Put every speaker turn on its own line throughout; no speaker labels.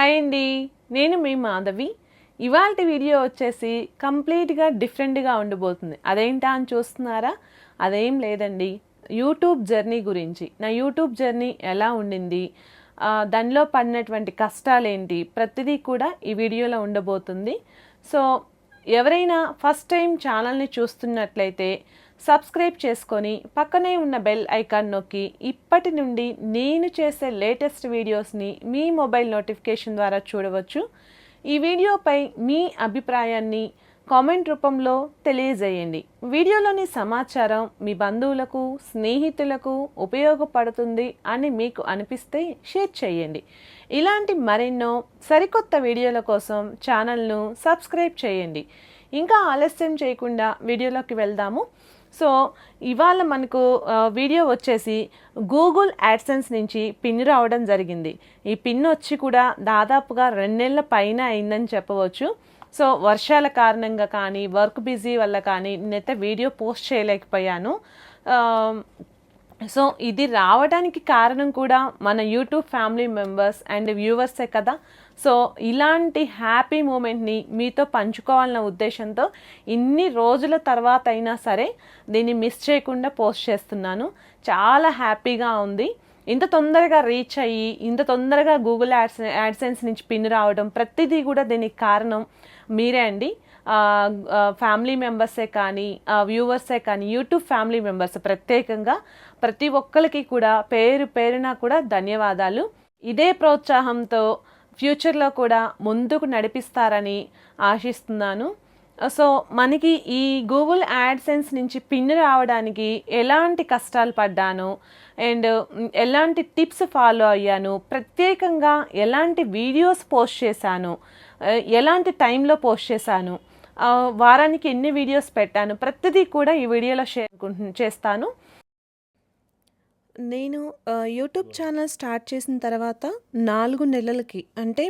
Hi అండి, నేను మీ మాధవి. ఇవాల్టి వీడియో వచ్చేసి కంప్లీట్గా డిఫరెంట్గా ఉండబోతుంది. అదేంటా అని చూస్తున్నారా? అదేం లేదండి, యూట్యూబ్ జర్నీ గురించి. నా యూట్యూబ్ జర్నీ ఎలా ఉండింది, దానిలో పడినటువంటి కష్టాలేంటి, ప్రతిదీ కూడా ఈ వీడియోలో ఉండబోతుంది. సో ఎవరైనా ఫస్ట్ టైం ఛానల్ని చూస్తున్నట్లయితే సబ్స్క్రైబ్ చేసుకొని పక్కనే ఉన్న బెల్ ఐకాన్ నొక్కి ఇప్పటి నుండి నేను చేసే లేటెస్ట్ వీడియోస్ని మీ మొబైల్ నోటిఫికేషన్ ద్వారా చూడవచ్చు. ఈ వీడియోపై మీ అభిప్రాయాన్ని కామెంట్ రూపంలో తెలియజేయండి. వీడియోలోని సమాచారం మీ బంధువులకు, స్నేహితులకు ఉపయోగపడుతుంది అని మీకు అనిపిస్తే షేర్ చేయండి. ఇలాంటి మరెన్నో సరికొత్త వీడియోల కోసం ఛానల్ను సబ్స్క్రైబ్ చేయండి. ఇంకా ఆలస్యం చేయకుండా వీడియోలోకి వెళ్దాము. సో ఇవాళ మనకు వీడియో వచ్చేసి గూగుల్ యాడ్సెన్స్ నుంచి పిన్ రావడం జరిగింది. ఈ పిన్ వచ్చి కూడా దాదాపుగా 2 నెలల పైన అయిందని చెప్పవచ్చు. సో వర్షాల కారణంగా కానీ, వర్క్ బిజీ వల్ల కానీ నేనైతే వీడియో పోస్ట్ చేయలేకపోయాను. సో ఇది రావడానికి కారణం కూడా మన యూట్యూబ్ ఫ్యామిలీ మెంబర్స్ అండ్ వ్యూవర్సే కదా. సో ఇలాంటి హ్యాపీ మూమెంట్ని మీతో పంచుకోవాలన్న ఉద్దేశంతో ఇన్ని రోజుల తర్వాత అయినా సరే దీన్ని మిస్ చేయకుండా పోస్ట్ చేస్తున్నాను. చాలా హ్యాపీగా ఉంది. ఇంత తొందరగా రీచ్ అయ్యి, ఇంత తొందరగా గూగుల్ యాడ్సెన్స్ నుంచి పిన్ రావడం, ప్రతిదీ కూడా దీనికి కారణం మీరే అండి. ఫ్యామిలీ మెంబర్సే కానీ, వ్యూవర్సే కానీ, యూట్యూబ్ ఫ్యామిలీ మెంబర్స్ ప్రత్యేకంగా ప్రతి ఒక్కరికి కూడా పేరు పేరున కూడా ధన్యవాదాలు. ఇదే ప్రోత్సాహంతో ఫ్యూచర్లో కూడా ముందుకు నడిపిస్తారని ఆశిస్తున్నాను. సో మనకి ఈ గూగుల్ యాడ్సెన్స్ నుంచి పిన్ రావడానికి ఎలాంటి కష్టాలు పడ్డాను అండ్ ఎలాంటి టిప్స్ ఫాలో అయ్యాను, ప్రత్యేకంగా ఎలాంటి వీడియోస్ పోస్ట్ చేశాను, ఎలాంటి టైంలో పోస్ట్ చేశాను, వారానికి ఎన్ని వీడియోస్ పెట్టాను, ప్రతిదీ కూడా ఈ వీడియోలో షేర్ చేస్తాను. నేను యూట్యూబ్ ఛానల్ స్టార్ట్ చేసిన తర్వాత 4 నెలలకి అంటే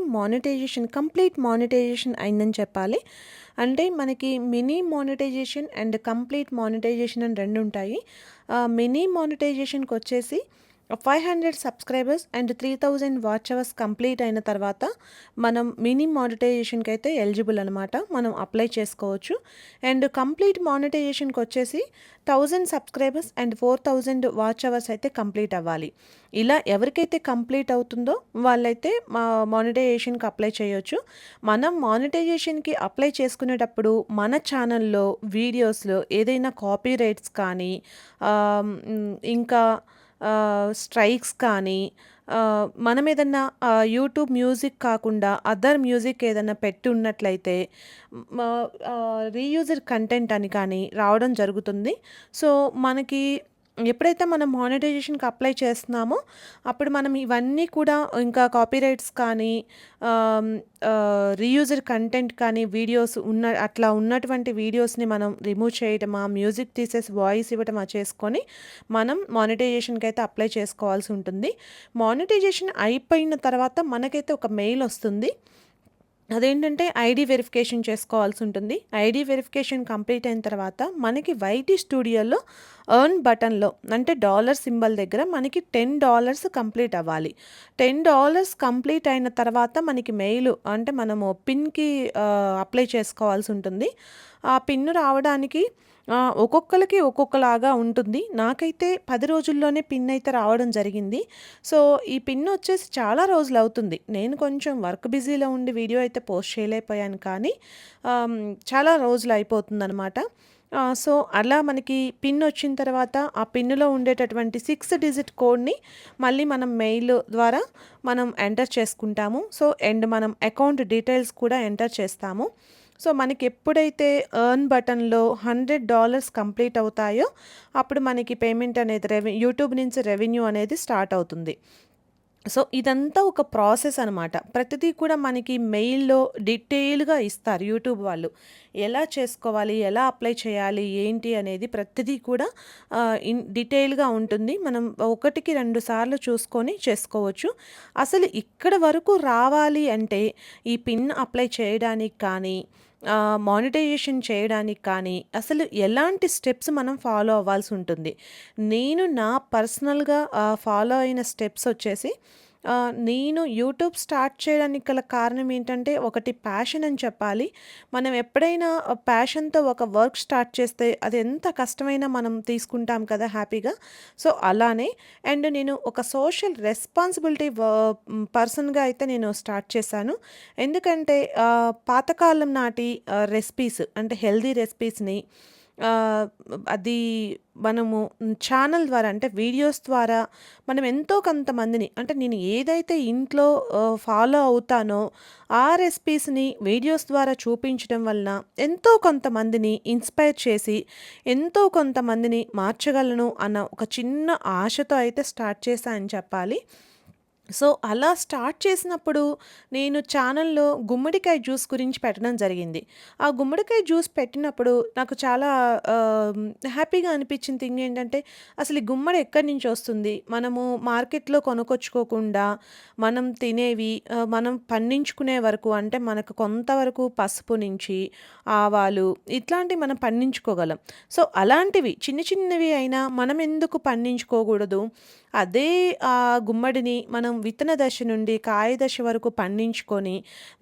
కంప్లీట్ మానిటైజేషన్ అయిందని చెప్పాలి. అంటే మనకి mini monetization and complete monetization అని 2 ఉంటాయి. మినీ మానిటైజేషన్కి వచ్చేసి 500 subscribers and 3000 watch hours complete అయిన తర్వాత మనం మినీ మానిటైజేషన్కి అయితే ఎలిజిబుల్ అనమాట. మనం అప్లై చేసుకోవచ్చు. అండ్ కంప్లీట్ మానిటైజేషన్కి వచ్చేసి 1000 సబ్స్క్రైబర్స్ అండ్ 4000 వాచ్ అవర్స్ అయితే కంప్లీట్ అవ్వాలి. ఇలా ఎవరికైతే కంప్లీట్ అవుతుందో వాళ్ళైతే మానిటైజేషన్కి అప్లై చేయొచ్చు. మనం మానిటైజేషన్కి అప్లై చేసుకునేటప్పుడు మన ఛానల్లో వీడియోస్లో ఏదైనా కాపీ రైట్స్ కానీ, ఇంకా స్ట్రైక్స్ కానీ, మనం ఏదన్నా యూట్యూబ్ మ్యూజిక్ కాకుండా అదర్ మ్యూజిక్ ఏదన్నా పెట్టి ఉన్నట్లయితే రీయూజర్ కంటెంట్ అని కానీ రావడం జరుగుతుంది. సో మనకి ఎప్పుడైతే మనం మానిటైజేషన్కి అప్లై చేస్తున్నామో అప్పుడు మనం ఇవన్నీ కూడా, ఇంకా కాపీరైట్స్ కానీ, రీయూజర్ కంటెంట్ కానీ, వీడియోస్ అట్లా ఉన్నటువంటి వీడియోస్ని మనం రిమూవ్ చేయటమా, మ్యూజిక్ తీసేసి వాయిస్ ఇవ్వటమా చేసుకొని మనం మానిటైజేషన్కి అయితే అప్లై చేసుకోవాల్సి ఉంటుంది. మానిటైజేషన్ అయిపోయిన తర్వాత మనకైతే ఒక మెయిల్ వస్తుంది. అదేంటంటే ఐడి వెరిఫికేషన్ చేసుకోవాల్సి ఉంటుంది. ఐడి వెరిఫికేషన్ కంప్లీట్ అయిన తర్వాత మనకి వైటీ స్టూడియోలో ఎర్న్ బటన్లో అంటే డాలర్ సింబల్ దగ్గర మనకి $10 కంప్లీట్ అవ్వాలి. $10 కంప్లీట్ అయిన తర్వాత మనకి మెయిల్, అంటే మనము పిన్కి అప్లై చేసుకోవాల్సి ఉంటుంది. ఆ పిన్ రావడానికి ఒక్కొక్కరికి ఒక్కొక్కలాగా ఉంటుంది. నాకైతే 10 రోజుల్లోనే పిన్ అయితే రావడం జరిగింది. సో ఈ పిన్ వచ్చేసి చాలా రోజులు అవుతుంది. నేను కొంచెం వర్క్ బిజీలో ఉండి వీడియో అయితే పోస్ట్ చేయలేకపోయాను, కానీ చాలా రోజులు అయిపోతుందన్నమాట. సో అలా మనకి పిన్ వచ్చిన తర్వాత ఆ పిన్నులో ఉండేటటువంటి 6 డిజిట్ కోడ్ని మళ్ళీ మనం మెయిల్ ద్వారా మనం ఎంటర్ చేసుకుంటాము. సో మనం అకౌంట్ డీటెయిల్స్ కూడా ఎంటర్ చేస్తాము. సో మనకి ఎప్పుడైతే ఎర్న్ బటన్లో $100 కంప్లీట్ అవుతాయో అప్పుడు మనకి పేమెంట్ అనేది యూట్యూబ్ నుంచి రెవెన్యూ అనేది స్టార్ట్ అవుతుంది. సో ఇదంతా ఒక ప్రాసెస్ అనమాట. ప్రతిదీ కూడా మనకి మెయిల్లో డీటెయిల్గా ఇస్తారు యూట్యూబ్ వాళ్ళు. ఎలా చేసుకోవాలి, ఎలా అప్లై చేయాలి, ఏంటి అనేది ప్రతిదీ కూడా డీటెయిల్గా ఉంటుంది. మనం 1కి 2 సార్లు చూసుకొని చేసుకోవచ్చు. అసలు ఇక్కడ వరకు రావాలి అంటే ఈ పిన్ అప్లై చేయడానికి కానీ, మానిటైజేషన్ చేయడానికి కానీ అసలు ఎలాంటి స్టెప్స్ మనం ఫాలో అవ్వాల్సి ఉంటుంది. నేను నా పర్సనల్గా ఫాలో అయిన స్టెప్స్ వచ్చేసి, నేను యూట్యూబ్ స్టార్ట్ చేయడానికి గల కారణం ఏంటంటే, ఒకటి ప్యాషన్ అని చెప్పాలి. మనం ఎప్పుడైనా ప్యాషన్‌తో ఒక వర్క్ స్టార్ట్ చేస్తే అది ఎంత కష్టమైనా మనం తీసుకుంటాం కదా హ్యాపీగా. సో, అలానే అండ్ నేను ఒక సోషల్ రెస్పాన్సిబిలిటీ పర్సన్‌గా అయితే నేను స్టార్ట్ చేశాను. ఎందుకంటే పాతకాలం నాటి రెసిపీస్ అంటే హెల్తీ రెసిపీస్‌ని ఆహ్, అది మనము ఛానల్ ద్వారా అంటే వీడియోస్ ద్వారా మనం ఎంతో కొంతమందిని అంటే నేను ఏదైతే ఇంట్లో ఫాలో అవుతానో ఆ రెసిపీస్‌ని వీడియోస్ ద్వారా చూపించడం వలన ఎంతో కొంతమందిని ఇన్‌స్పైర్ చేసి, ఎంతో కొంతమందిని మార్చగలను అన్న ఒక చిన్న ఆశతో అయితే స్టార్ట్ చేశా అని చెప్పాలి. సో, అలా స్టార్ట్ చేసినప్పుడు నేను ఛానల్‌లో గుమ్మడికాయ జ్యూస్ గురించి పెట్టడం జరిగింది. ఆ గుమ్మడికాయ జ్యూస్ పెట్టినప్పుడు నాకు చాలా ఆహ్, హ్యాపీగా అనిపించిన థింగ్ ఏంటంటే, అసలు ఈ గుమ్మడి ఎక్కడి నుంచి వస్తుంది? మనము మార్కెట్‌లో కొనుక్కొచ్చుకోకుండా, మనం తినేవి మనం పండించుకునే వరకు అంటే మనకు కొంతవరకు పసుపు నుంచి, ఆవాలు ఇట్లాంటివి మనం పండించుకోగలం. సో, అలాంటివి చిన్న చిన్నవి అయినా మనం ఎందుకు పండించుకోకూడదు? అదే గుమ్మడిని మనం విత్తన దశ నుండి కాయ దశ వరకు పండించుకొని,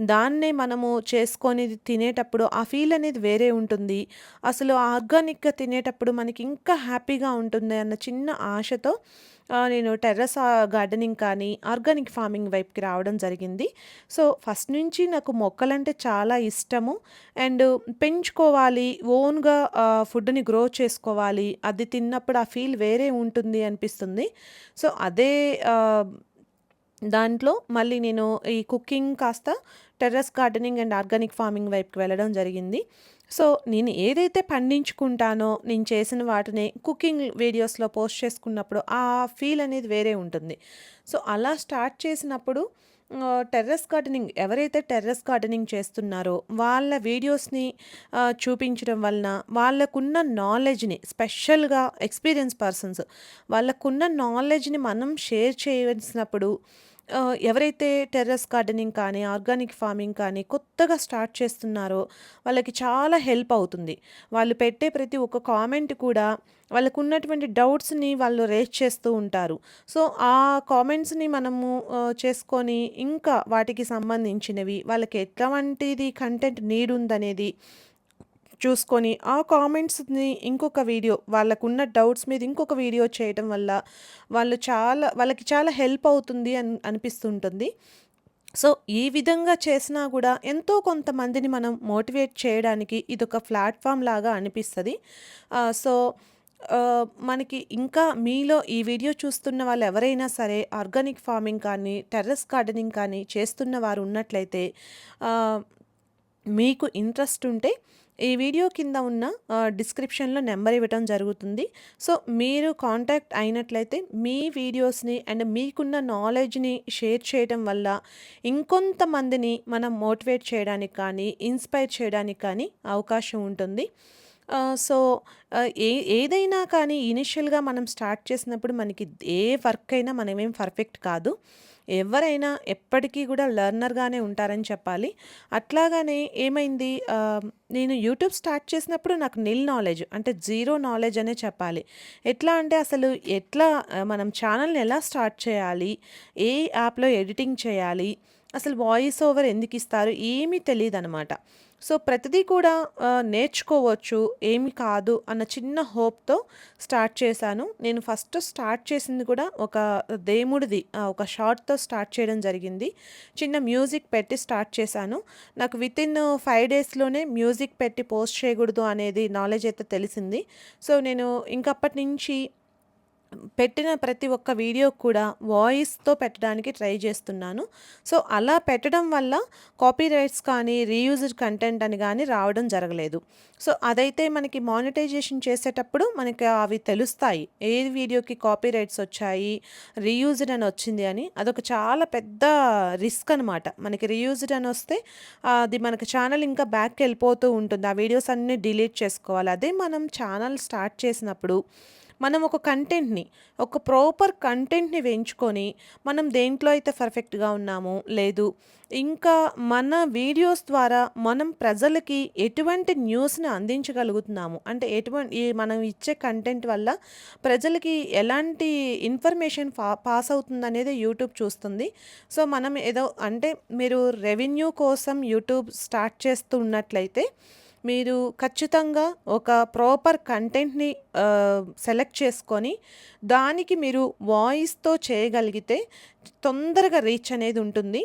దాన్నే మనము చేసుకొని తినేటప్పుడు ఆ ఫీల్ అనేది వేరే ఉంటుంది. అసలు ఆర్గానిక్‌గా తినేటప్పుడు మనకి ఇంకా హ్యాపీగా ఉంటుంది అన్న చిన్న ఆశతో నేను టెర్రస్ గార్డెనింగ్ కానీ, ఆర్గానిక్ ఫార్మింగ్ వైపుకి రావడం జరిగింది. సో, ఫస్ట్ నుంచి నాకు మొక్కలంటే చాలా ఇష్టము. అండ్ పెంచుకోవాలి, ఓన్‌గా ఫుడ్‌ని గ్రో చేసుకోవాలి. అది తిన్నప్పుడు ఆ ఫీల్ వేరే ఉంటుంది అనిపిస్తుంది. సో, అదే ఆహ్, దాంట్లో మళ్ళీ నేను ఈ కుకింగ్ కాస్త terrace gardening and organic farming వైపుకి వెళ్ళడం జరిగింది. సో, నేను ఏదైతే పండించుకుంటానో, నేను చేసిన వాటిని కుకింగ్ వీడియోస్‌లో పోస్ట్ చేసుకున్నప్పుడు ఆ ఫీల్ అనేది వేరే ఉంటుంది. సో, అలా స్టార్ట్ చేసినప్పుడు టెర్రస్ గార్డెనింగ్ ఎవరైతే టెర్రస్ గార్డెనింగ్ చేస్తున్నారో వాళ్ళ వీడియోస్‌ని చూపించడం వలన వాళ్ళకున్న నాలెడ్జ్‌ని స్పెషల్‌గా ఎక్స్‌పీరియన్స్ పర్సన్స్ వాళ్ళకున్న నాలెడ్జ్‌ని మనం షేర్ చేయాల్సినప్పుడు ఎవరైతే టెర్రస్ గార్డెనింగ్ కానీ, ఆర్గానిక్ ఫార్మింగ్ కానీ కొత్తగా స్టార్ట్ చేస్తున్నారో వాళ్ళకి చాలా హెల్ప్ అవుతుంది. వాళ్ళు పెట్టే ప్రతి ఒక్క కామెంట్ కూడా వాళ్ళకున్నటువంటి డౌట్స్‌ని వాళ్ళు రేజ్ చేస్తూ ఉంటారు. సో, ఆ కామెంట్స్‌ని మనము చేసుకొని ఇంకా వాటికి సంబంధించినవి వాళ్ళకి ఎట్లాంటిది కంటెంట్ నీడ్ ఉందనేది చూసుకొని, ఆ కామెంట్స్‌ని ఇంకొక వీడియో వాళ్ళకున్న డౌట్స్ మీద ఇంకొక వీడియో చేయటం వల్ల వాళ్ళకి చాలా హెల్ప్ అవుతుంది అనిపిస్తుంటుంది. సో, ఈ విధంగా చేసినా గూడా ఎంతో కొంతమందిని మనం మోటివేట్ చేయడానికి ఇదొక ప్లాట్‌ఫార్మ్ లాగా అనిపిస్తది. సో, మనకి ఇంకా మీలో ఈ వీడియో చూస్తున్న వాళ్ళెవరైనా సరే ఆర్గానిక్ ఫార్మింగ్ కానీ, టెర్రస్ గార్డెనింగ్ కానీ చేస్తున్న వారు ఉన్నట్లయితే ఆహ్ మీకు ఇంట్రెస్ట్ ఉంటే ఈ వీడియో కింద ఉన్న డిస్క్రిప్షన్‌లో నంబర్ ఇవ్వటం జరుగుతుంది. సో, మీరు కాంటాక్ట్ అయినట్లయితే మీ వీడియోస్‌ని అండ్ మీకున్న నాలెడ్జ్‌ని షేర్ చేయడం వల్ల ఇంకొంతమందిని మనం మోటివేట్ చేయడానికి కానీ, ఇన్‌స్పైర్ చేయడానికి కానీ అవకాశం ఉంటుంది. సో, ఏదైనా కానీ ఇనిషియల్‌గా మనం స్టార్ట్ చేసినప్పుడు మనకి ఏ వర్క్ అయినా మనమేం పర్ఫెక్ట్ కాదు. ఎవరైనా ఎప్పటికీ కూడా లెర్నర్‌గానే ఉంటారని చెప్పాలి. అట్లాగానే ఏమైంది నేను యూట్యూబ్ స్టార్ట్ చేసినప్పుడు నాకు నిల్ నాలెడ్జ్ అంటే జీరో నాలెడ్జ్ అనే చెప్పాలి. ఎట్లా అంటే అసలు ఎట్లా మనం ఛానెల్‌ని ఎలా స్టార్ట్ చేయాలి? ఏ యాప్‌లో ఎడిటింగ్ చేయాలి? అసలు వాయిస్ ఓవర్ ఎందుకిస్తారు? ఏమీ తెలీదనమాట. సో, ప్రతిదీ కూడా నేర్చుకోవచ్చు, ఏమి కాదు అన్న చిన్న హోప్‌తో స్టార్ట్ చేశాను. నేను ఫస్ట్ స్టార్ట్ చేసింది కూడా ఒక దేముడిది ఒక షార్ట్‌తో స్టార్ట్ చేయడం జరిగింది. చిన్న మ్యూజిక్ పెట్టి స్టార్ట్ చేశాను. నాకు వితిన్ 5 డేస్‌లోనే మ్యూజిక్ పెట్టి పోస్ట్ చేయకూడదు అనేది నాలెడ్జ్ అయితే తెలిసింది. సో, నేను ఇంకప్పటి నుంచి పెట్టిన ప్రతి ఒక్క వీడియో కూడా వాయిస్‌తో పెట్టడానికి ట్రై చేస్తున్నాను. సో, అలా పెట్టడం వల్ల కాపీరైట్స్ కానీ, రీయూజ్డ్ కంటెంట్ అని గాని రావడం జరగలేదు. సో, అదైతే మనకి మానిటైజేషన్ చేసేటప్పుడు మనకి అవి తెలుస్తాయి. ఏ వీడియోకి కాపీరైట్స్ వచ్చాయి, రీయూజ్డ్ అని వచ్చింది అని. అదొక చాలా పెద్ద రిస్క్ అనమాట. మనకి రీయూజ్డ్ అని వస్తే అది మనకి ఛానల్ ఇంకా బ్యాక్‌కెళ్ళిపోతూ ఉంటుంది. ఆ వీడియోస్ అన్నీ డిలీట్ చేసుకోవాలి. అదే మనం ఛానల్ స్టార్ట్ చేసినప్పుడు మనం ఒక ప్రాపర్ కంటెంట్‌ని ఎంచుకొని, మనం దేంట్లో అయితే పర్ఫెక్ట్‌గా ఉన్నామో, లేదు ఇంకా మన వీడియోస్ ద్వారా మనం ప్రజలకి ఎటువంటి న్యూస్‌ని అందించగలుగుతున్నాము. అంటే ఈ మనం ఇచ్చే కంటెంట్ వల్ల ప్రజలకి ఎలాంటి ఇన్ఫర్మేషన్ పాస్ అవుతుందనేది యూట్యూబ్ చూస్తుంది. సో, మనం ఏదో అంటే మీరు రెవెన్యూ కోసం యూట్యూబ్ స్టార్ట్ చేస్తూ ఉన్నట్లయితే, మీరు ఖచ్చితంగా ఒక ప్రాపర్ కంటెంట్‌ని సెలెక్ట్ చేసుకొని, దానికి మీరు వాయిస్‌తో చేయగలిగితే తొందరగా రీచ్ అనేది ఉంటుంది.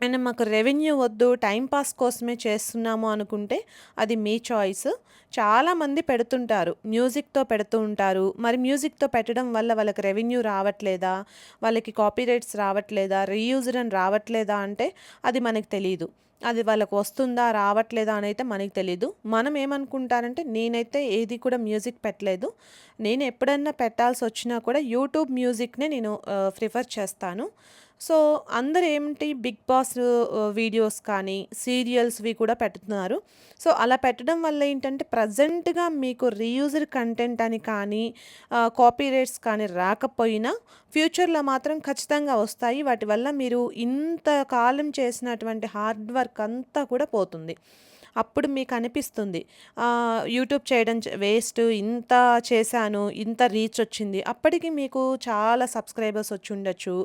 అండ్ మాకు రెవెన్యూ వద్దు, టైమ్ పాస్ కోసమే చేస్తున్నాము అనుకుంటే అది మీ చాయిస్. చాలామంది పెడుతుంటారు. మ్యూజిక్‌తో పెడుతూ ఉంటారు. మరి మ్యూజిక్‌తో పెట్టడం వల్ల వాళ్ళకి రెవెన్యూ రావట్లేదా? వాళ్ళకి కాపీరైట్స్ రావట్లేదా? రీయూజ్డ్ అని రావట్లేదా అంటే అది మనకు తెలీదు. అది వాళ్ళకి వస్తుందా? రావట్లేదా? అనైతే మనకు తెలీదు. మనం ఏమనుకుంటారంటే నేనైతే ఏది కూడా మ్యూజిక్ పెట్టలేదు. నేను ఎప్పుడన్నా పెట్టాల్సొచ్చినా కూడా యూట్యూబ్ మ్యూజిక్‌నే నేను ప్రిఫర్ చేస్తాను. సో, అందరూ ఏంటి 'బిగ్ బాస్' వీడియోస్ కానీ, సీరియల్స్‌వి కూడా పెడుతున్నారు. సో, అలా పెట్టడం వల్ల ఏంటంటే ప్రెజెంట్‌గా మీకు రీయూజ్డ్ కంటెంట్ అని కానీ, కాపీరైట్స్ కానీ రాకపోయినా ఫ్యూచర్‌లో మాత్రం ఖచ్చితంగా వస్తాయి. వాటి వల్ల మీరు ఇంతకాలం చేసినటువంటి హార్డ్ వర్క్ అంతా కూడా పోతుంది. అప్పుడు మీకనిపిస్తుంది యూట్యూబ్ చేయడం వేస్ట్, ఇంత చేశాను, ఇంత రీచ్ వచ్చింది. అప్పటికి మీకు చాలా సబ్స్క్రైబర్స్ వచ్చుండొచ్చు.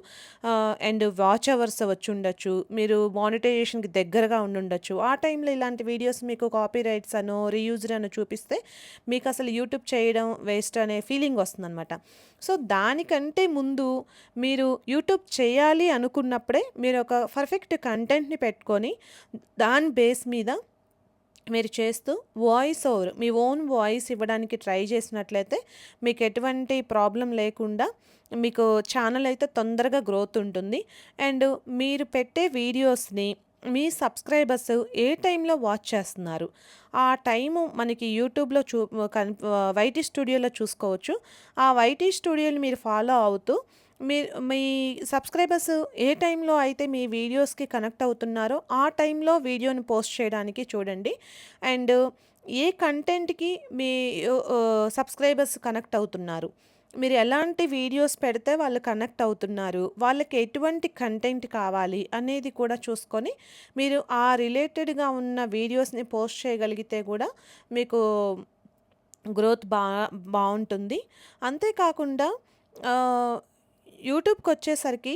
అండ్ వాచ్ అవర్స్ వచ్చుండొచ్చు. మీరు మానిటైజేషన్‌కి దగ్గరగా ఉండుండొచ్చు. ఆ టైంలో ఇలాంటి వీడియోస్ మీకు కాపీరైట్స్ అనో, రీయూజ్డ్ అనో చూపిస్తే మీకసలు యూట్యూబ్ చేయడం వేస్ట్ అనే ఫీలింగ్ వస్తుందనమాట. సో, దానికంటే ముందు మీరు యూట్యూబ్ చేయాలి అనుకున్నప్పుడే మీరొక పర్ఫెక్ట్ కంటెంట్‌ని పెట్టుకొని, దాని బేస్ మీద మీరు చేస్తూ వాయిస్ ఓవర్ మీ ఓన్ వాయిస్ ఇవ్వడానికి ట్రై చేసినట్లయితే మీకు ఎటువంటి ప్రాబ్లం లేకుండా మీకు ఛానల్ అయితే తొందరగా గ్రోత్ ఉంటుంది. అండ్ మీరు పెట్టే వీడియోస్‌ని మీ సబ్స్క్రైబర్స్ ఏ టైంలో వాచ్ చేస్తున్నారు? ఆ టైము మనకి యూట్యూబ్‌లో వైటీ స్టూడియోలో చూసుకోవచ్చు. ఆ వైటీ స్టూడియోని మీరు ఫాలో అవుతూ మీ సబ్స్క్రైబర్స్ ఏ టైంలో అయితే మీ వీడియోస్‌కి కనెక్ట్ అవుతున్నారో, ఆ టైంలో వీడియోని పోస్ట్ చేయడానికి చూడండి. అండ్ ఏ కంటెంట్‌కి మీ సబ్స్క్రైబర్స్ కనెక్ట్ అవుతున్నారు. మీరు ఎలాంటి వీడియోస్ పెడితే వాళ్ళు కనెక్ట్ అవుతున్నారు. వాళ్ళకి ఎటువంటి కంటెంట్ కావాలి అనేది కూడా చూసుకొని, మీరు ఆ రిలేటెడ్‌గా ఉన్న వీడియోస్‌ని పోస్ట్ చేయగలిగితే గూడా మీకు గ్రోత్ బావుంటుంది. అంతే కాకుండా ఆహ్, యూట్యూబ్‌కొచ్చేసరికి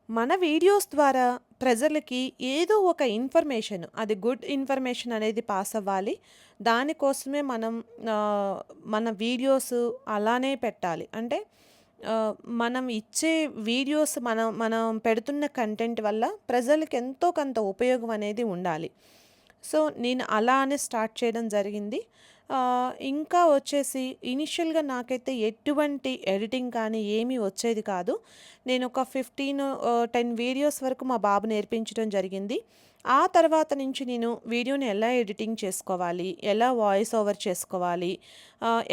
మన వీడియోస్ ద్వారా ప్రజలకి ఏదో ఒక ఇన్ఫర్మేషన్, అది గుడ్ ఇన్ఫర్మేషన్ అనేది పాస్ అవ్వాలి. దానికోసమే మనం ఆహ్, మన వీడియోస్ అలానే పెట్టాలి. అంటే ఆహ్, మనం ఇచ్చే వీడియోస్ మనం మనం పెడుతున్న కంటెంట్ వల్ల ప్రజలకి ఎంతో కొంత ఉపయోగం అనేది ఉండాలి. సో, నేను అలానే స్టార్ట్ చేయడం జరిగింది. ఇంకా వచ్చేసి ఇనిషియల్‌గా నాకైతే ఎటువంటి ఎడిటింగ్ కానీ ఏమీ వచ్చేది కాదు. నేనొక 10 వీడియోస్ వరకు మా బాబు నేర్పించడం జరిగింది. ఆ తర్వాత నుంచి నేను వీడియోని ఎలా ఎడిటింగ్ చేసుకోవాలి, ఎలా వాయిస్ ఓవర్ చేసుకోవాలి,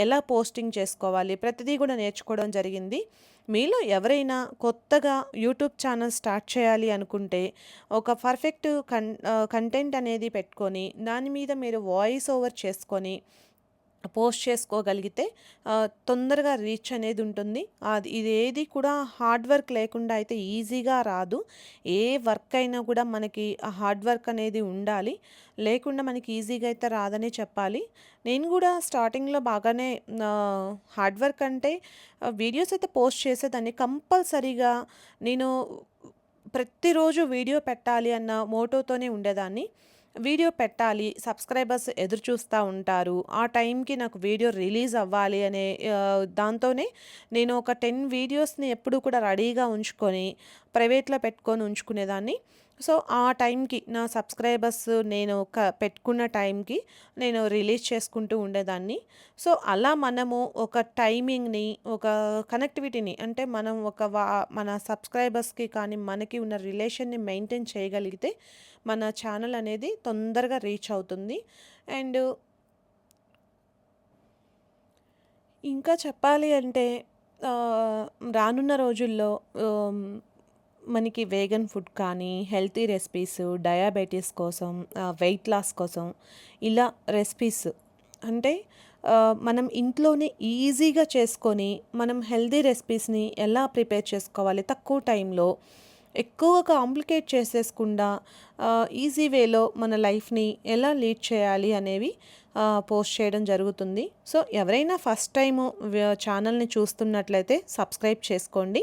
ఎలా పోస్టింగ్ చేసుకోవాలి, ప్రతిదీ కూడా నేర్చుకోవడం జరిగింది. మీలో ఎవరైనా కొత్తగా యూట్యూబ్ ఛానల్ స్టార్ట్ చేయాలి అనుకుంటే, ఒక పర్ఫెక్ట్ కంటెంట్ అనేది పెట్టుకొని, దాని మీద మీరు వాయిస్ ఓవర్ చేసుకొని పోస్ట్ చేసుకోగలిగితే తొందరగా రీచ్ అనేది ఉంటుంది. ఇదేది కూడా హార్డ్ వర్క్ లేకుండా అయితే ఈజీగా రాదు. ఏ వర్క్ అయినా కూడా మనకి ఆ హార్డ్ వర్క్ అనేది ఉండాలి. లేకుండా మనకి ఈజీగా అయితే రాదనే చెప్పాలి. నేను కూడా స్టార్టింగ్‌లో బాగానే హార్డ్ వర్క్ అంటే వీడియోస్ అయితే పోస్ట్ చేసేదాన్ని. కంపల్సరీగా నేను ప్రతిరోజు వీడియో పెట్టాలి అన్న మోటోతోనే ఉండేదాన్ని. వీడియో పెట్టాలి, సబ్స్క్రైబర్స్ ఎదురు చూస్తా ఉంటారు. ఆ టైంకి నాకు వీడియో రిలీజ్ అవ్వాలి అనే దాంతోనే నేను ఒక 10 వీడియోస్‌ని ఎప్పుడూ కూడా రెడీగా ఉంచుకొని, ప్రైవేట్‌లో పెట్టుకొని ఉంచుకునేదాన్ని. సో, ఆ టైంకి నా సబ్స్క్రైబర్స్ నేను పెట్టుకున్న టైంకి నేను రిలీజ్ చేసుకుంటూ ఉండేదాన్ని. సో, అలా మనము ఒక టైమింగ్‌ని, ఒక కనెక్టివిటీని అంటే మనం మన సబ్స్క్రైబర్స్‌కి కానీ, మనకి ఉన్న రిలేషన్‌ని మెయింటైన్ చేయగలిగితే మన ఛానల్ అనేది తొందరగా రీచ్ అవుతుంది. అండ్ ఇంకా చెప్పాలి అంటే ఆహ్, రానున్న రోజుల్లో ఆహ్, మనకి వేగన్ ఫుడ్ కానీ, హెల్తీ రెసిపీస్, డయాబెటిస్ కోసం, వెయిట్ లాస్ కోసం ఇలా రెసిపీస్ అంటే మనం ఇంట్లోనే ఈజీగా చేసుకొని, మనం హెల్తీ రెసిపీస్‌ని ఎలా ప్రిపేర్ చేసుకోవాలి తక్కువ టైంలో, ఎక్కువ కాంప్లికేట్ చేసేయకుండా ఈజీ వేలో మన లైఫ్‌ని ఎలా లీడ్ చేయాలి అనేవి పోస్ట్ చేయడం జరుగుతుంది. సో, ఎవరైనా ఫస్ట్ టైము ఛానల్‌ని చూస్తున్నట్లయితే సబ్స్క్రైబ్ చేసుకోండి.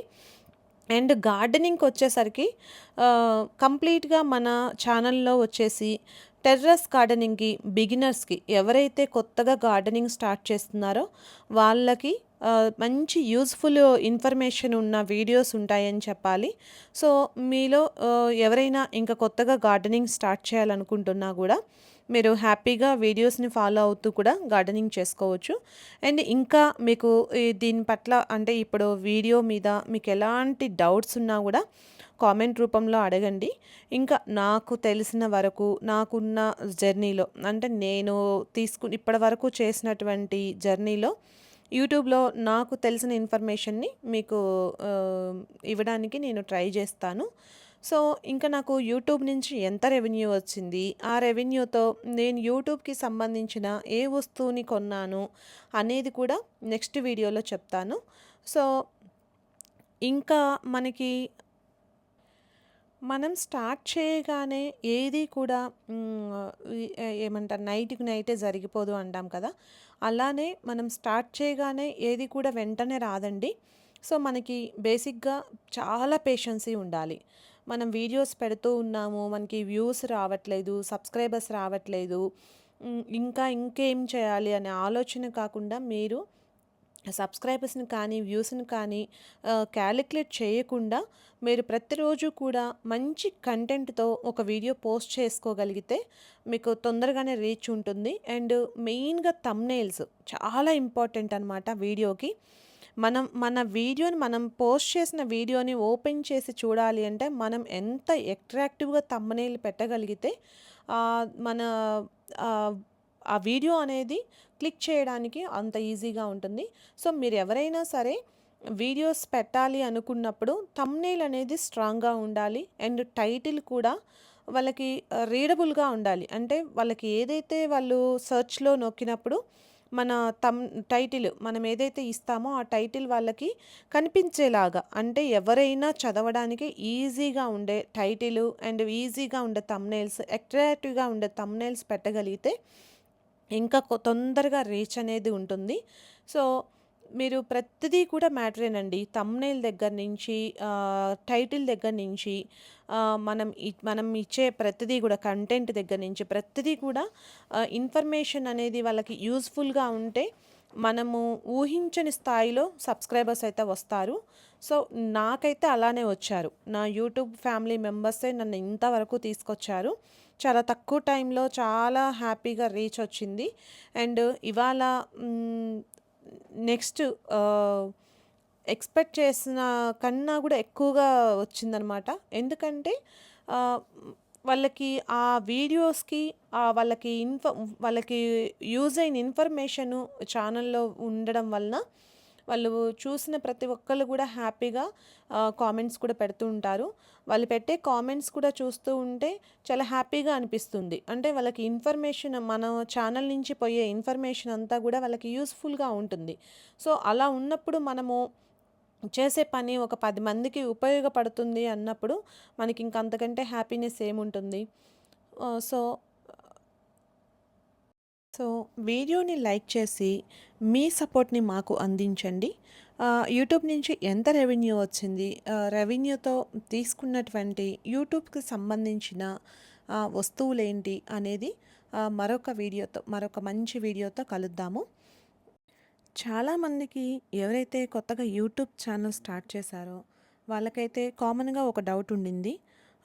అండ్ గార్డెనింగ్‌కొచ్చేసరికి కంప్లీట్‌గా మన ఛానల్‌లో వచ్చేసి టెర్రస్ గార్డెనింగ్‌కి బిగినర్స్‌కి ఎవరైతే కొత్తగా గార్డెనింగ్ స్టార్ట్ చేస్తున్నారో వాళ్ళకి మంచి యూజ్‌ఫుల్ ఇన్ఫర్మేషన్ ఉన్న వీడియోస్ ఉంటాయని చెప్పాలి. సో, మీలో ఎవరైనా ఇంకా కొత్తగా గార్డెనింగ్ స్టార్ట్ చేయాలనుకుంటున్నా గూడా మీరు హ్యాపీగా వీడియోస్‌ని ఫాలో అవుతూ కూడా గార్డెనింగ్ చేసుకోవచ్చు. అండ్ ఇంకా మీకు దీని పట్ల అంటే ఇప్పుడు వీడియో మీద మీకెలాంటి డౌట్స్ ఉన్నా గూడా కామెంట్ రూపంలో అడగండి. ఇంకా నాకు తెలిసిన వరకు నాకున్న జర్నీలో అంటే నేను ఇప్పటివరకు చేసినటువంటి జర్నీలో యూట్యూబ్‌లో నాకు తెలిసిన ఇన్ఫర్మేషన్‌ని మీకు ఇవ్వడానికి నేను ట్రై జేస్తాను. సో, ఇంకా నాకు యూట్యూబ్ నుంచి ఎంత రెవెన్యూ వచ్చింది, ఆ రెవెన్యూతో నేను యూట్యూబ్‌కి సంబంధించిన ఏ వస్తువుని కొన్నాను అనేది కూడా నెక్స్ట్ వీడియోలో చెప్తాను. సో, ఇంకా మనకి మనం స్టార్ట్ చేయగానే ఏది కూడా ఏమంటారు నైట్‌కి నైటే జరిగిపోదు అంటాం కదా! అలానే మనం స్టార్ట్ చేయగానే ఏది కూడా వెంటనే రాదండి. సో, మనకి బేసిక్‌గా చాలా పేషెన్సీ ఉండాలి. మనం వీడియోస్ పెడుతూ ఉన్నాము. మనకి వ్యూస్ రావట్లేదు, సబ్స్క్రైబర్స్ రావట్లేదు. ఇంకా ఇంకేం చేయాలి అనే ఆలోచన కాకుండా మీరు సబ్స్క్రైబర్స్‌ని కానీ, వ్యూస్‌ని కానీ కాలిక్యులేట్ చేయకుండా మీరు ప్రతిరోజు కూడా మంచి కంటెంట్‌తో ఒక వీడియో పోస్ట్ చేసుకోగలిగితే మీకు తొందరగానే రీచ్ ఉంటుంది. అండ్ మెయిన్‌గా థంబ్‌నెయిల్స్ చాలా ఇంపార్టెంట్ అనమాట వీడియోకి. మనం పోస్ట్ చేసిన వీడియోని ఓపెన్ చేసి చూడాలి అంటే మనం ఎంత అట్రాక్టివ్‌గా థంబ్‌నెయిల్ పెట్టగలిగితే మన ఆహ్, ఆ వీడియో అనేది క్లిక్ చేయడానికి అంత ఈజీగా ఉంటుంది. సో, మీరెవరైనా సరే వీడియోస్ పెట్టాలి అనుకున్నప్పుడు థంబ్‌నెయిల్ అనేది స్ట్రాంగ్‌గా ఉండాలి. అండ్ టైటిల్ కూడా వాళ్ళకి రీడబుల్‌గా ఉండాలి. అంటే వాళ్ళకి ఏదైతే వాళ్ళు సెర్చ్‌లో నొక్కినప్పుడు మన థంబ్ టైటిల్ మనం ఏదైతే ఇస్తామో ఆ టైటిల్ వాళ్ళకి కనిపించేలాగా అంటే ఎవరైనా చదవడానికి ఈజీగా ఉండే టైటిలు అండ్ ఈజీగా ఉండే థంబ్‌నెయిల్స్, అట్రాక్టివ్‌గా ఉండే థంబ్‌నెయిల్స్ పెట్టగలిగితే ఇంకా తొందరగా రీచ్ అనేది ఉంటుంది. సో, మీరు ప్రతిదీ కూడా మ్యాటరేనండి. థంబ్‌నెయిల్ దగ్గర నుంచి టైటిల్ దగ్గర నుంచి మనం ఇచ్చే ప్రతిదీ గూడా కంటెంట్ దగ్గర నుంచి ప్రతిదీ కూడా ఇన్ఫర్మేషన్ అనేది వాళ్ళకి యూజ్‌ఫుల్‌గా ఉంటే మనము ఊహించని స్థాయిలో సబ్స్క్రైబర్స్ అయితే వస్తారు. సో, నాకైతే అలానే వచ్చారు. నా యూట్యూబ్ ఫ్యామిలీ మెంబర్సే నన్ను ఇంతవరకు తీసుకొచ్చారు. చాలా తక్కువ టైంలో చాలా హ్యాపీగా రీచ్ వచ్చింది. అండ్ ఇవాళ హ్మ్, నెక్స్ట్ ఎక్స్‌పెక్ట్ చేసిన కన్నా గూడా ఎక్కువగా వచ్చిందనమాట. ఎందుకంటే ఆహ్, వాళ్ళకి ఆ వీడియోస్‌కి వాళ్ళకి యూజ్ అయిన ఇన్ఫర్మేషను ఛానల్‌లో ఉండడం వలన వాళ్ళు చూసిన ప్రతి ఒక్కళ్ళు గూడా హ్యాపీగా కామెంట్స్ కూడా పెడుతూ ఉంటారు. వాళ్ళు పెట్టే కామెంట్స్ కూడా చూస్తూ ఉంటే చాలా హ్యాపీగా అనిపిస్తుంది. అంటే వాళ్ళకి ఇన్ఫర్మేషన్ మన ఛానల్ నుంచి పోయే ఇన్ఫర్మేషన్ అంతా గూడా వాళ్ళకి యూజ్‌ఫుల్‌గా ఉంటుంది. సో, అలా ఉన్నప్పుడు మనము చేసే పని ఒక 10 మందికి ఉపయోగపడుతుంది అన్నప్పుడు మనకింక అంతకంటే హ్యాపీనెస్ ఏముంటుంది. ఆహ్, సో సో, వీడియోని లైక్ చేసి మీ సపోర్ట్‌ని మాకు అందించండి. యూట్యూబ్ నుంచి ఎంత రెవెన్యూ వచ్చింది? రెవెన్యూతో తీసుకున్నటువంటి యూట్యూబ్‌కి సంబంధించిన వస్తువులేంటి అనేది మరొక మంచి వీడియోతో కలుద్దాము. చాలామందికి ఎవరైతే కొత్తగా యూట్యూబ్ ఛానల్ స్టార్ట్ చేశారో వాళ్ళకైతే కామన్‌గా ఒక డౌట్ ఉండింది.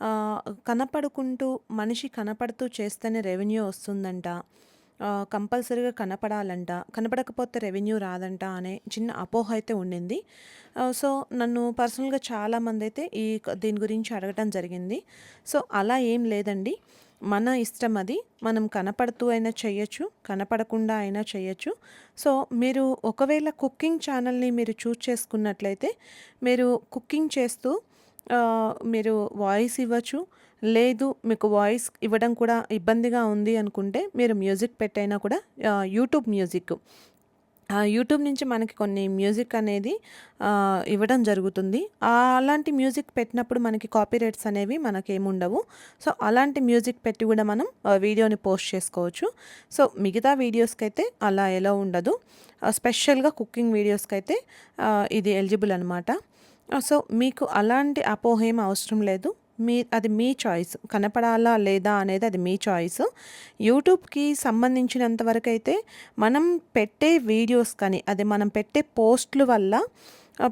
ఆహ్, మనిషి కనపడుతూ చేస్తేనే రెవెన్యూ వస్తుందంట. కంపల్సరీగా కనపడాలంట. కనపడకపోతే రెవెన్యూ రాదంట అనే చిన్న అపోహ అయితే ఉండింది. సో, నన్ను పర్సనల్‌గా చాలామందైతే దీని గురించి అడగటం జరిగింది. సో, అలా ఏం లేదండి. మన ఇష్టం అది. మనం కనపడుతూ అయినా చేయొచ్చు, కనపడకుండా అయినా చేయొచ్చు. సో, మీరు ఒకవేళ కుకింగ్ ఛానల్‌ని మీరు చూజ్ చేసుకున్నట్లయితే, మీరు కుకింగ్ చేస్తూ మీరు వాయిస్ ఇవ్వచ్చు. లేదు మీకు వాయిస్ ఇవ్వడం కూడా ఇబ్బందిగా ఉంది అనుకుంటే మీరు మ్యూజిక్ పెట్టైనా కూడా యూట్యూబ్ మ్యూజిక్ యూట్యూబ్ నుంచి మనకి కొన్ని మ్యూజిక్ అనేది ఇవ్వడం జరుగుతుంది. అలాంటి మ్యూజిక్ పెట్టినప్పుడు మనకి కాపీరైట్స్ అనేవి మనకేముండవు. సో, అలాంటి మ్యూజిక్ పెట్టి గూడా మనం వీడియోని పోస్ట్ చేసుకోవచ్చు. సో, మిగతా వీడియోస్‌కైతే అలా ఎలో ఉండదు. స్పెషల్‌గా కుకింగ్ వీడియోస్‌కైతే ఇది ఎలిజిబుల్ అనమాట. సో, మీకు అలాంటి అపోహ ఏం అవసరం లేదు. అది మీ చాయిస్. కనపడాలా లేదా అనేది అది మీ చాయిస్. యూట్యూబ్‌కి సంబంధించినంత వరకైతే మనం పెట్టే వీడియోస్ కానీ, అది మనం పెట్టే పోస్ట్‌ల వల్ల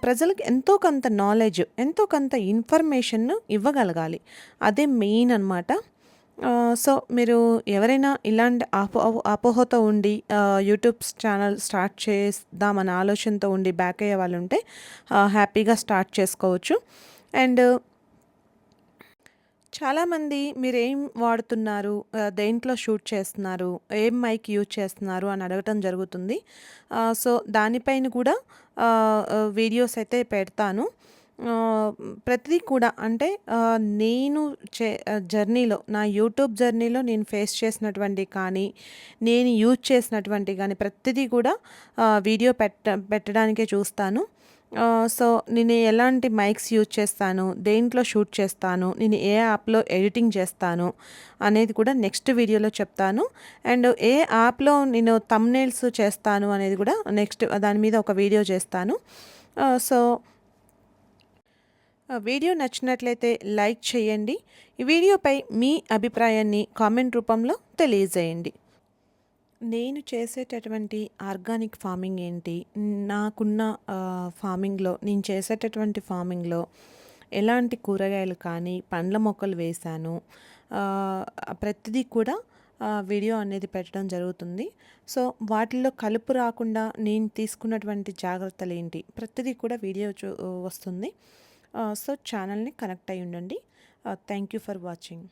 ప్రజలకి ఎంతో కొంత నాలెడ్జ్, ఎంతో కొంత ఇన్ఫర్మేషన్‌ను ఇవ్వగలగాలి. అదే మెయిన్ అనమాట. సో, మీరు ఎవరైనా ఇలాంటి అపోహతో ఉండి యూట్యూబ్ ఛానల్ స్టార్ట్ చేద్దామన్న ఆలోచనతో ఉండి బ్యాక్ అయ్యే వాళ్ళుంటే హ్యాపీగా స్టార్ట్ చేసుకోవచ్చు. అండ్ చాలామంది మీరేం వాడుతున్నారు? దేంట్లో షూట్ చేస్తున్నారు? ఏం మైక్ యూజ్ చేస్తున్నారు? అని అడగటం జరుగుతుంది. సో, దానిపైన కూడా వీడియోస్ అయితే పెడతాను. ఆహ్, ప్రతిదీ కూడా అంటే నేను జర్నీలో నా యూట్యూబ్ జర్నీలో నేను ఫేస్ చేసినటువంటి కానీ, నేను యూజ్ చేసినటువంటి కానీ ప్రతిదీ కూడా వీడియో పెట్టడానికే చూస్తాను. సో, నేను ఎలాంటి మైక్స్ యూజ్ చేస్తాను, దేంట్లో షూట్ చేస్తాను, నేను ఏ యాప్‌లో ఎడిటింగ్ చేస్తాను అనేది కూడా నెక్స్ట్ వీడియోలో చెప్తాను. అండ్ ఏ యాప్‌లో నేను థంబ్‌నెయిల్స్ చేస్తాను అనేది కూడా నెక్స్ట్ దాని మీద ఒక వీడియో చేస్తాను. సో, వీడియో నచ్చినట్లయితే లైక్ చేయండి. ఈ వీడియోపై మీ అభిప్రాయాన్ని కామెంట్ రూపంలో తెలియజేయండి. నేను చేసేటటువంటి ఆర్గానిక్ ఫార్మింగ్ ఏంటి? నాకున్న నేను చేసేటటువంటి ఫార్మింగ్‌లో ఎలాంటి కూరగాయలు కానీ, పండ్ల మొక్కలు వేశాను. ఆహ్, ప్రతిదీ కూడా వీడియో అనేది పెట్టడం జరుగుతుంది. సో, వాటిల్లో కలుపు రాకుండా నేను తీసుకున్నటువంటి జాగ్రత్తలేంటి? ప్రతిదీ కూడా వీడియో వస్తుంది. సో, ఛానల్‌ని కనెక్ట్ అయ్యి ఉండండి. Thank you for watching.